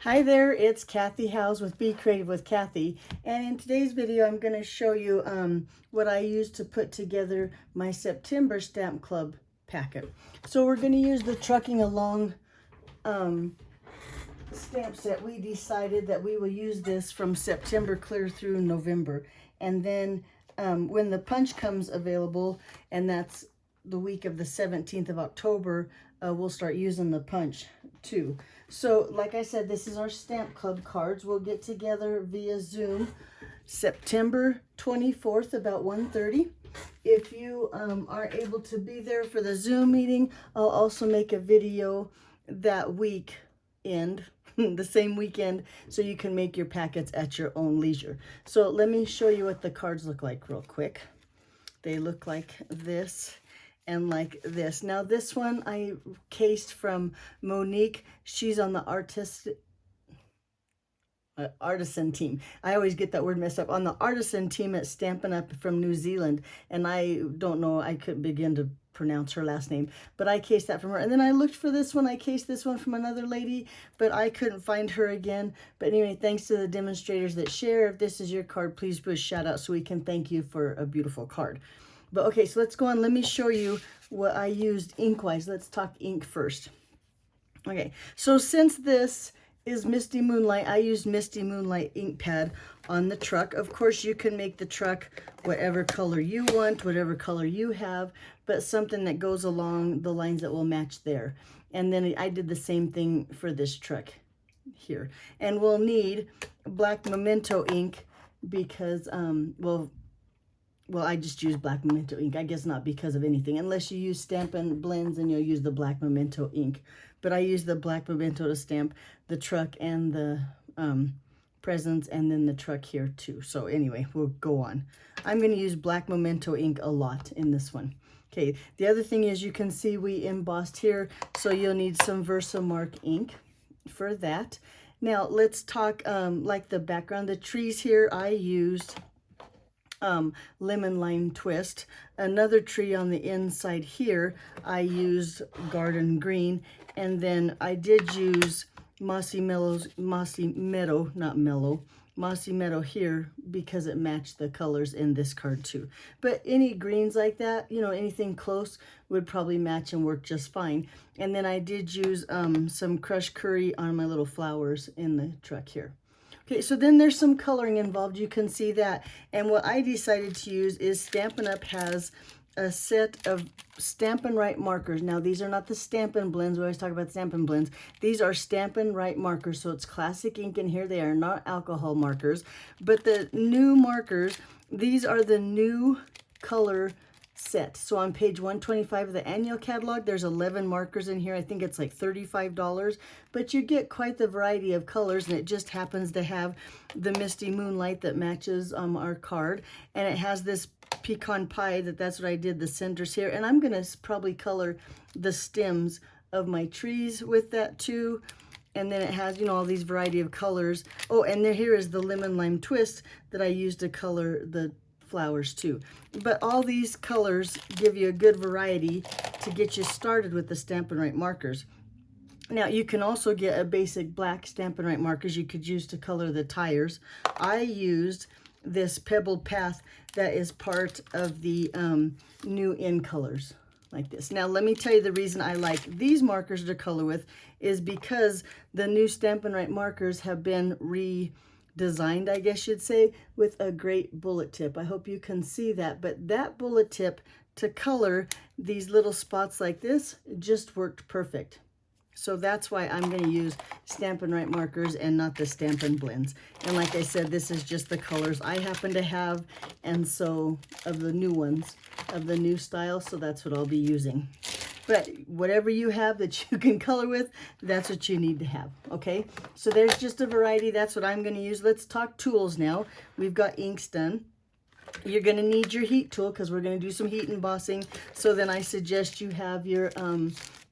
Hi there, it's Kathy Howes with Be Creative with Kathy, and in today's video I'm going to show you what I used to put together my September Stamp Club packet. So we're going to use the Trucking Along stamp set. We decided that we will use this from September clear through November, and then when the punch comes available, and that's the week of the 17th of October, we'll start using the punch too. So like I said, this is our Stamp Club cards. We'll get together via Zoom September 24th about 1:30. If you are able to be there for the Zoom meeting, I'll also make a video that weekend, the same weekend, so you can make your packets at your own leisure. So let me show you what the cards look like real quick. They look like this and like this. Now this one I cased from Monique. She's on the artisan team. I always get that word messed up. On the artisan team at Stampin' Up! From New Zealand. And I don't know, I couldn't begin to pronounce her last name, but I cased that from her. And then I looked for this one. I cased this one from another lady, but I couldn't find her again. But anyway, thanks to the demonstrators that share. If this is your card, please put a shout out so we can thank you for a beautiful card. But okay, so let's go on. Let me show you what I used ink-wise. Let's talk ink first. Okay, so since this is Misty Moonlight, I used Misty Moonlight ink pad on the truck. Of course, you can make the truck whatever color you want, whatever color you have, but something that goes along the lines that will match there. And then I did the same thing for this truck here. And we'll need black Memento ink because, well, I just use black Memento ink. I guess not because of anything. Unless you use Stampin' Blends and you'll use the black Memento ink. But I use the black Memento to stamp the truck and the presents and then the truck here too. So anyway, we'll go on. I'm going to use black Memento ink a lot in this one. Okay, the other thing is you can see we embossed here. So you'll need some Versamark ink for that. Now let's talk like the background. The trees here I used lemon lime twist. Another tree on the inside here I used garden green, and then I did use mossy meadow here because it matched the colors in this card too. But any greens like that, you know, anything close would probably match and work just fine. And then I did use some crushed curry on my little flowers in the truck here. Okay, so then there's some coloring involved. You can see that. And what I decided to use is Stampin' Up! Has a set of Stampin' Right markers. Now, these are not the Stampin' Blends. We always talk about Stampin' Blends. These are Stampin' Right markers. So it's classic ink in here. They are not alcohol markers. But the new markers, these are the new color set. So on page 125 of the annual catalog, there's 11 markers in here. I think it's like $35, but you get quite the variety of colors, and it just happens to have the Misty Moonlight that matches our card, and it has this pecan pie that's what I did, the centers here, and I'm gonna probably color the stems of my trees with that too. And then it has, you know, all these variety of colors. Oh, and here is the lemon lime twist that I used to color the flowers too. But all these colors give you a good variety to get you started with the Stampin' Right markers. Now you can also get a basic black Stampin' Right markers you could use to color the tires. I used this Pebbled Path that is part of the new in colors like this. Now let me tell you the reason I like these markers to color with is because the new Stampin' Right markers have been redesigned, I guess you'd say, with a great bullet tip. I hope you can see that, but that bullet tip to color these little spots like this just worked perfect. So that's why I'm going to use Stampin' Right markers and not the Stampin' Blends. And like I said, this is just the colors I happen to have, and so of the new ones, of the new style, so that's what I'll be using. But whatever you have that you can color with, that's what you need to have, okay? So there's just a variety. That's what I'm going to use. Let's talk tools now. We've got inks done. You're going to need your heat tool because we're going to do some heat embossing. So then I suggest you have your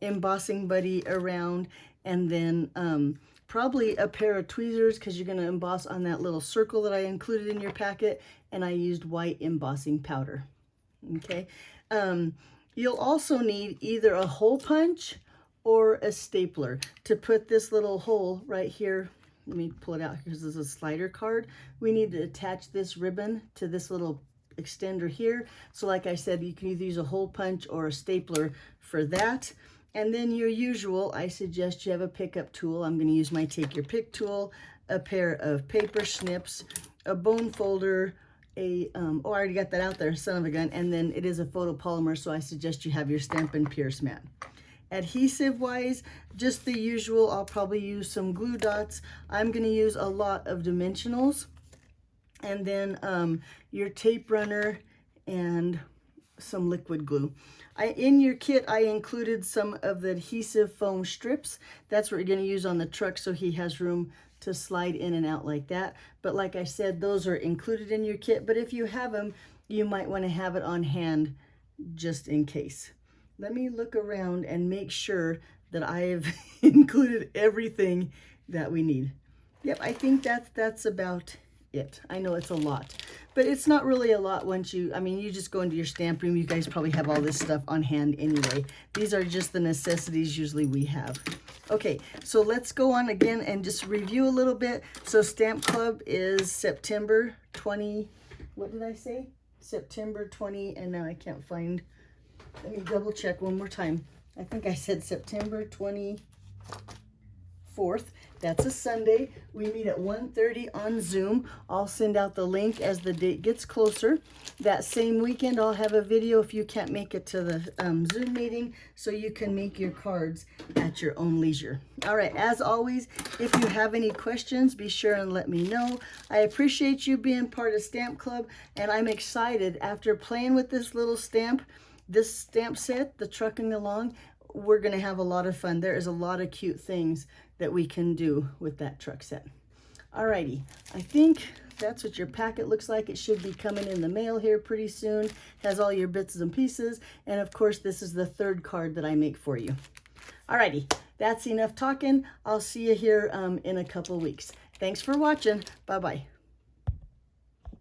embossing buddy around, and then probably a pair of tweezers because you're going to emboss on that little circle that I included in your packet, and I used white embossing powder, okay? You'll also need either a hole punch or a stapler to put this little hole right here. Let me pull it out because this is a slider card. We need to attach this ribbon to this little extender here. So like I said, you can either use a hole punch or a stapler for that. And then your usual, I suggest you have a pickup tool. I'm going to use my Take Your Pick tool, a pair of paper snips, a bone folder, oh, I already got that out there, son of a gun. And then it is a photopolymer, so I suggest you have your Stampin' Pierce mat. Adhesive wise, just the usual. I'll probably use some glue dots. I'm going to use a lot of dimensionals, and then your tape runner and some liquid glue. In your kit, I included some of the adhesive foam strips. That's what you're going to use on the truck, so he has room to slide in and out like that. But like I said, those are included in your kit. But if you have them, you might want to have it on hand just in case. Let me look around and make sure that I've included everything that we need. Yep, I think that's about it. I know it's a lot, but it's not really a lot once you just go into your stamp room. You guys probably have all this stuff on hand anyway. These are just the necessities usually we have. Okay, so let's go on again and just review a little bit. So Stamp Club is September 20, what did I say? September 20, and now I can't find. Let me double check one more time. I think I said September 24th. That's a Sunday. We meet at 1:30 on Zoom. I'll send out the link as the date gets closer. That same weekend, I'll have a video if you can't make it to the Zoom meeting, so you can make your cards at your own leisure. All right, as always, if you have any questions, be sure and let me know. I appreciate you being part of Stamp Club, and I'm excited after playing with this little stamp set, the Trucking Along. We're going to have a lot of fun. There is a lot of cute things that we can do with that truck set. Alrighty, I think that's what your packet looks like. It should be coming in the mail here pretty soon. Has all your bits and pieces. And of course, this is the third card that I make for you. Alrighty, that's enough talking. I'll see you here in a couple weeks. Thanks for watching. Bye-bye.